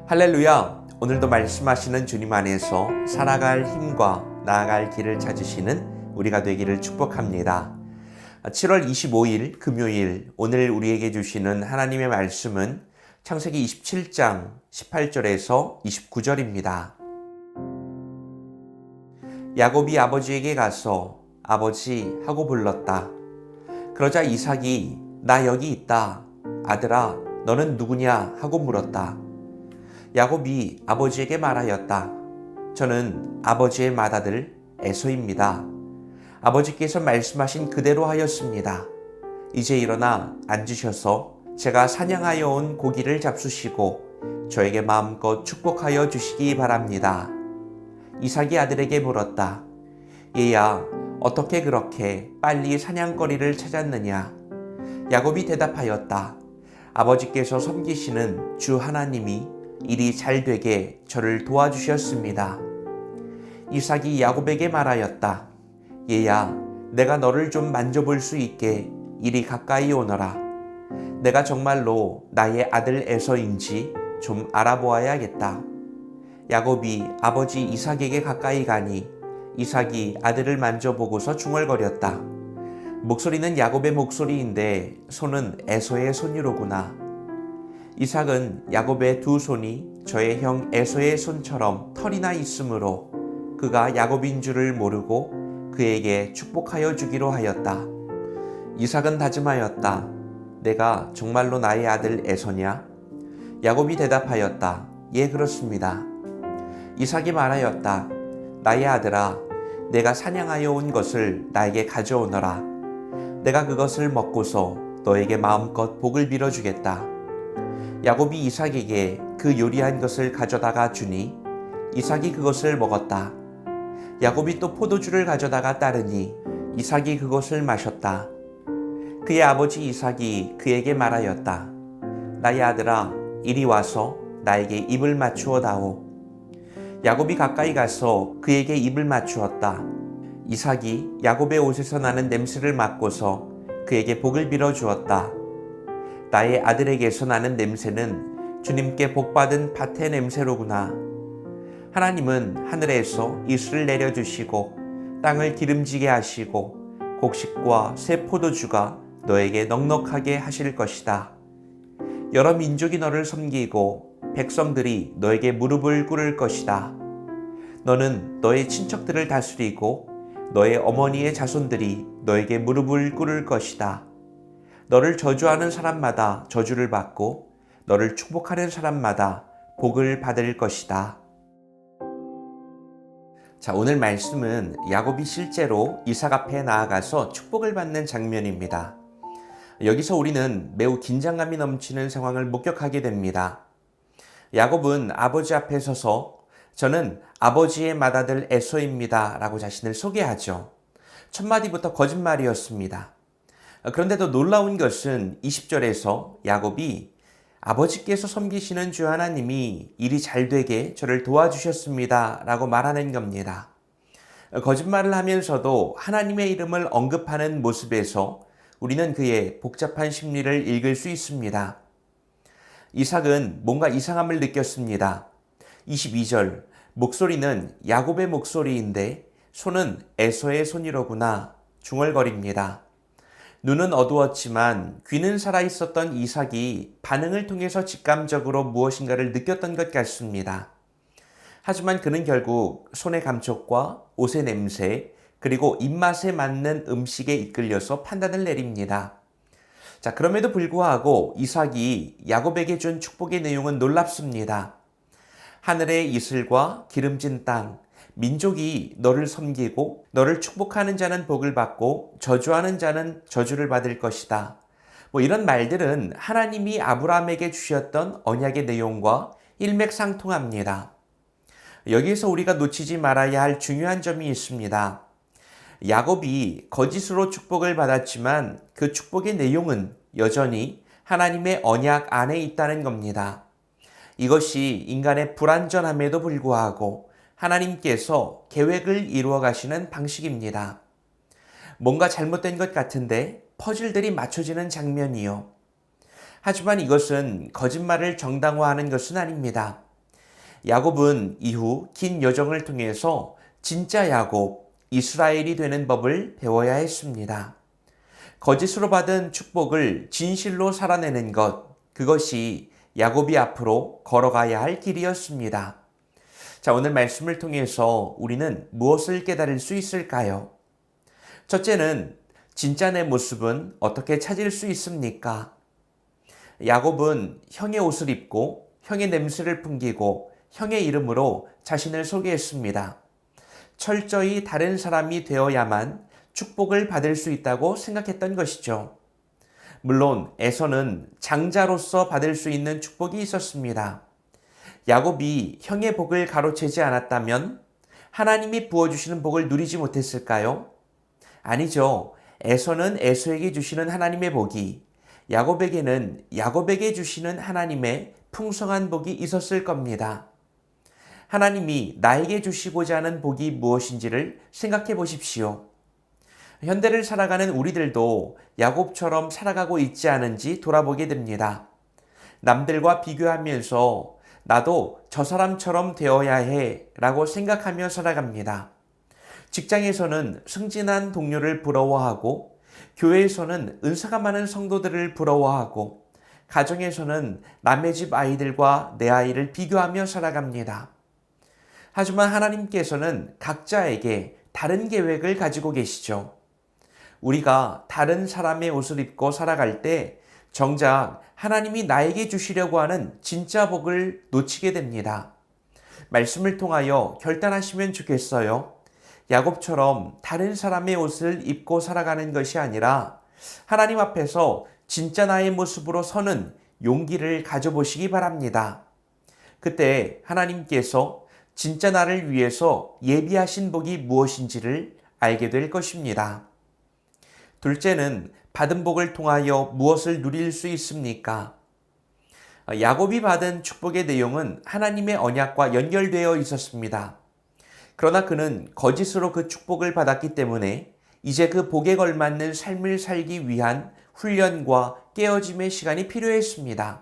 할렐루야! 오늘도 말씀하시는 주님 안에서 살아갈 힘과 나아갈 길을 찾으시는 우리가 되기를 축복합니다. 7월 25일 금요일 오늘 우리에게 주시는 하나님의 말씀은 창세기 27장 18절에서 29절입니다. 야곱이 아버지에게 가서 아버지 하고 불렀다. 그러자 이삭이 나 여기 있다. 아들아 너는 누구냐 하고 물었다. 야곱이 아버지에게 말하였다. 저는 아버지의 맏아들 에서입니다. 아버지께서 말씀하신 그대로 하였습니다. 이제 일어나 앉으셔서 제가 사냥하여 온 고기를 잡수시고 저에게 마음껏 축복하여 주시기 바랍니다. 이삭이 아들에게 물었다. 얘야, 어떻게 그렇게 빨리 사냥거리를 찾았느냐? 야곱이 대답하였다. 아버지께서 섬기시는 주 하나님이 일이 잘 되게 저를 도와주셨습니다. 이삭이 야곱에게 말하였다. 얘야, 내가 너를 좀 만져볼 수 있게 이리 가까이 오너라. 내가 정말로 나의 아들 에서인지 좀 알아보아야겠다. 야곱이 아버지 이삭에게 가까이 가니 이삭이 아들을 만져보고서 중얼거렸다. 목소리는 야곱의 목소리인데 손은 에서의 손이로구나. 이삭은 야곱의 두 손이 저의 형 에서의 손처럼 털이나 있으므로 그가 야곱인 줄을 모르고 그에게 축복하여 주기로 하였다. 이삭은 다짐하였다. 내가 정말로 나의 아들 에서냐? 야곱이 대답하였다. 예, 그렇습니다. 이삭이 말하였다. 나의 아들아, 내가 사냥하여 온 것을 나에게 가져오너라. 내가 그것을 먹고서 너에게 마음껏 복을 빌어주겠다. 야곱이 이삭에게 그 요리한 것을 가져다가 주니 이삭이 그것을 먹었다. 야곱이 또 포도주를 가져다가 따르니 이삭이 그것을 마셨다. 그의 아버지 이삭이 그에게 말하였다. 나의 아들아, 이리 와서 나에게 입을 맞추어 다오. 야곱이 가까이 가서 그에게 입을 맞추었다. 이삭이 야곱의 옷에서 나는 냄새를 맡고서 그에게 복을 빌어 주었다. 나의 아들에게서 나는 냄새는 주님께 복받은 밭의 냄새로구나. 하나님은 하늘에서 이슬을 내려주시고 땅을 기름지게 하시고 곡식과 새 포도주가 너에게 넉넉하게 하실 것이다. 여러 민족이 너를 섬기고 백성들이 너에게 무릎을 꿇을 것이다. 너는 너의 친척들을 다스리고 너의 어머니의 자손들이 너에게 무릎을 꿇을 것이다. 너를 저주하는 사람마다 저주를 받고 너를 축복하는 사람마다 복을 받을 것이다. 자, 오늘 말씀은 야곱이 실제로 이삭 앞에 나아가서 축복을 받는 장면입니다. 여기서 우리는 매우 긴장감이 넘치는 상황을 목격하게 됩니다. 야곱은 아버지 앞에 서서 저는 아버지의 맏아들 에서입니다 라고 자신을 소개하죠. 첫 마디부터 거짓말이었습니다. 그런데도 놀라운 것은 20절에서 야곱이 아버지께서 섬기시는 주 하나님이 일이 잘 되게 저를 도와주셨습니다 라고 말하는 겁니다. 거짓말을 하면서도 하나님의 이름을 언급하는 모습에서 우리는 그의 복잡한 심리를 읽을 수 있습니다. 이삭은 뭔가 이상함을 느꼈습니다. 22절, 목소리는 야곱의 목소리인데 손은 에서의 손이로구나 중얼거립니다. 눈은 어두웠지만 귀는 살아있었던 이삭이 반응을 통해서 직감적으로 무엇인가를 느꼈던 것 같습니다. 하지만 그는 결국 손의 감촉과 옷의 냄새 그리고 입맛에 맞는 음식에 이끌려서 판단을 내립니다. 자, 그럼에도 불구하고 이삭이 야곱에게 준 축복의 내용은 놀랍습니다. 하늘의 이슬과 기름진 땅, 민족이 너를 섬기고 너를 축복하는 자는 복을 받고 저주하는 자는 저주를 받을 것이다. 이런 말들은 하나님이 아브라함에게 주셨던 언약의 내용과 일맥상통합니다. 여기에서 우리가 놓치지 말아야 할 중요한 점이 있습니다. 야곱이 거짓으로 축복을 받았지만 그 축복의 내용은 여전히 하나님의 언약 안에 있다는 겁니다. 이것이 인간의 불완전함에도 불구하고 하나님께서 계획을 이루어 가시는 방식입니다. 뭔가 잘못된 것 같은데 퍼즐들이 맞춰지는 장면이요. 하지만 이것은 거짓말을 정당화하는 것은 아닙니다. 야곱은 이후 긴 여정을 통해서 진짜 야곱, 이스라엘이 되는 법을 배워야 했습니다. 거짓으로 받은 축복을 진실로 살아내는 것, 그것이 야곱이 앞으로 걸어가야 할 길이었습니다. 자, 오늘 말씀을 통해서 우리는 무엇을 깨달을 수 있을까요? 첫째는 진짜 내 모습은 어떻게 찾을 수 있습니까? 야곱은 형의 옷을 입고 형의 냄새를 풍기고 형의 이름으로 자신을 소개했습니다. 철저히 다른 사람이 되어야만 축복을 받을 수 있다고 생각했던 것이죠. 물론 에서는 장자로서 받을 수 있는 축복이 있었습니다. 야곱이 형의 복을 가로채지 않았다면 하나님이 부어주시는 복을 누리지 못했을까요? 아니죠. 에서는 에서에게 주시는 하나님의 복이, 야곱에게는 야곱에게 주시는 하나님의 풍성한 복이 있었을 겁니다. 하나님이 나에게 주시고자 하는 복이 무엇인지를 생각해 보십시오. 현대를 살아가는 우리들도 야곱처럼 살아가고 있지 않은지 돌아보게 됩니다. 남들과 비교하면서 나도 저 사람처럼 되어야 해 라고 생각하며 살아갑니다. 직장에서는 승진한 동료를 부러워하고, 교회에서는 은사가 많은 성도들을 부러워하고, 가정에서는 남의 집 아이들과 내 아이를 비교하며 살아갑니다. 하지만 하나님께서는 각자에게 다른 계획을 가지고 계시죠. 우리가 다른 사람의 옷을 입고 살아갈 때 정작 하나님이 나에게 주시려고 하는 진짜 복을 놓치게 됩니다. 말씀을 통하여 결단하시면 좋겠어요. 야곱처럼 다른 사람의 옷을 입고 살아가는 것이 아니라 하나님 앞에서 진짜 나의 모습으로 서는 용기를 가져보시기 바랍니다. 그때 하나님께서 진짜 나를 위해서 예비하신 복이 무엇인지를 알게 될 것입니다. 둘째는 받은 복을 통하여 무엇을 누릴 수 있습니까? 야곱이 받은 축복의 내용은 하나님의 언약과 연결되어 있었습니다. 그러나 그는 거짓으로 그 축복을 받았기 때문에 이제 그 복에 걸맞는 삶을 살기 위한 훈련과 깨어짐의 시간이 필요했습니다.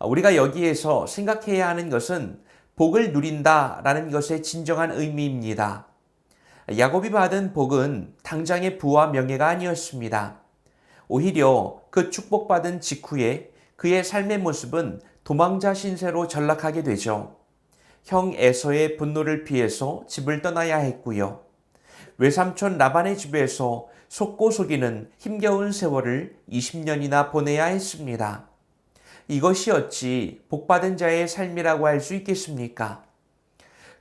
우리가 여기에서 생각해야 하는 것은 복을 누린다라는 것의 진정한 의미입니다. 야곱이 받은 복은 당장의 부와 명예가 아니었습니다. 오히려 그 축복받은 직후에 그의 삶의 모습은 도망자 신세로 전락하게 되죠. 형 에서의 분노를 피해서 집을 떠나야 했고요. 외삼촌 라반의 집에서 속고 속이는 힘겨운 세월을 20년이나 보내야 했습니다. 이것이 어찌 복받은 자의 삶이라고 할 수 있겠습니까?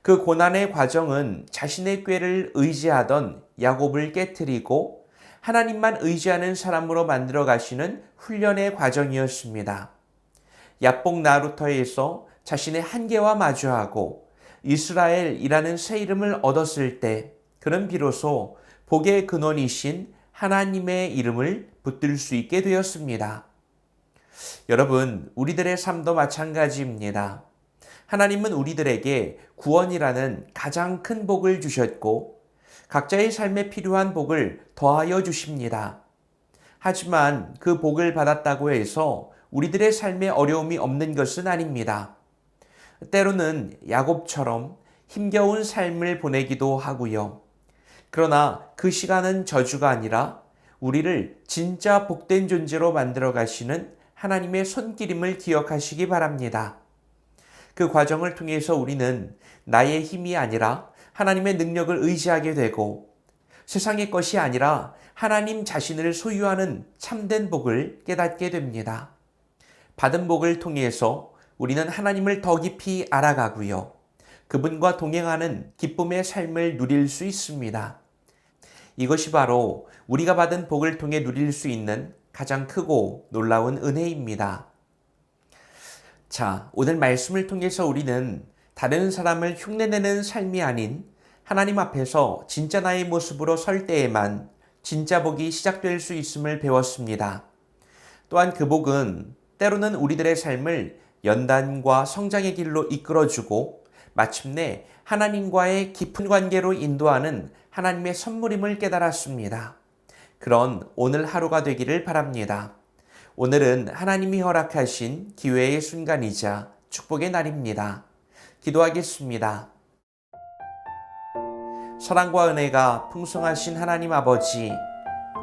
그 고난의 과정은 자신의 꾀를 의지하던 야곱을 깨트리고 하나님만 의지하는 사람으로 만들어 가시는 훈련의 과정이었습니다. 야복 나루터에서 자신의 한계와 마주하고 이스라엘이라는 새 이름을 얻었을 때 그는 비로소 복의 근원이신 하나님의 이름을 붙들 수 있게 되었습니다. 여러분, 우리들의 삶도 마찬가지입니다. 하나님은 우리들에게 구원이라는 가장 큰 복을 주셨고 각자의 삶에 필요한 복을 더하여 주십니다. 하지만 그 복을 받았다고 해서 우리들의 삶에 어려움이 없는 것은 아닙니다. 때로는 야곱처럼 힘겨운 삶을 보내기도 하고요. 그러나 그 시간은 저주가 아니라 우리를 진짜 복된 존재로 만들어 가시는 하나님의 손길임을 기억하시기 바랍니다. 그 과정을 통해서 우리는 나의 힘이 아니라 하나님의 능력을 의지하게 되고 세상의 것이 아니라 하나님 자신을 소유하는 참된 복을 깨닫게 됩니다. 받은 복을 통해서 우리는 하나님을 더 깊이 알아가고요. 그분과 동행하는 기쁨의 삶을 누릴 수 있습니다. 이것이 바로 우리가 받은 복을 통해 누릴 수 있는 가장 크고 놀라운 은혜입니다. 자, 오늘 말씀을 통해서 우리는 다른 사람을 흉내내는 삶이 아닌 하나님 앞에서 진짜 나의 모습으로 설 때에만 진짜 복이 시작될 수 있음을 배웠습니다. 또한 그 복은 때로는 우리들의 삶을 연단과 성장의 길로 이끌어주고 마침내 하나님과의 깊은 관계로 인도하는 하나님의 선물임을 깨달았습니다. 그런 오늘 하루가 되기를 바랍니다. 오늘은 하나님이 허락하신 기회의 순간이자 축복의 날입니다. 기도하겠습니다. 사랑과 은혜가 풍성하신 하나님 아버지,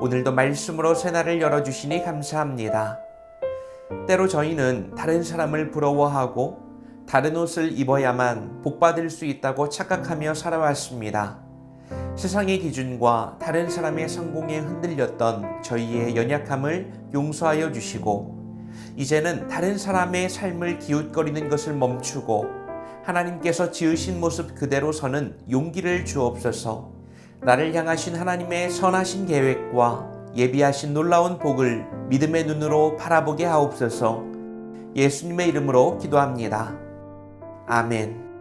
오늘도 말씀으로 새날을 열어주시니 감사합니다. 때로 저희는 다른 사람을 부러워하고 다른 옷을 입어야만 복받을 수 있다고 착각하며 살아왔습니다. 세상의 기준과 다른 사람의 성공에 흔들렸던 저희의 연약함을 용서하여 주시고, 이제는 다른 사람의 삶을 기웃거리는 것을 멈추고 하나님께서 지으신 모습 그대로 서는 용기를 주옵소서. 나를 향하신 하나님의 선하신 계획과 예비하신 놀라운 복을 믿음의 눈으로 바라보게 하옵소서. 예수님의 이름으로 기도합니다. 아멘.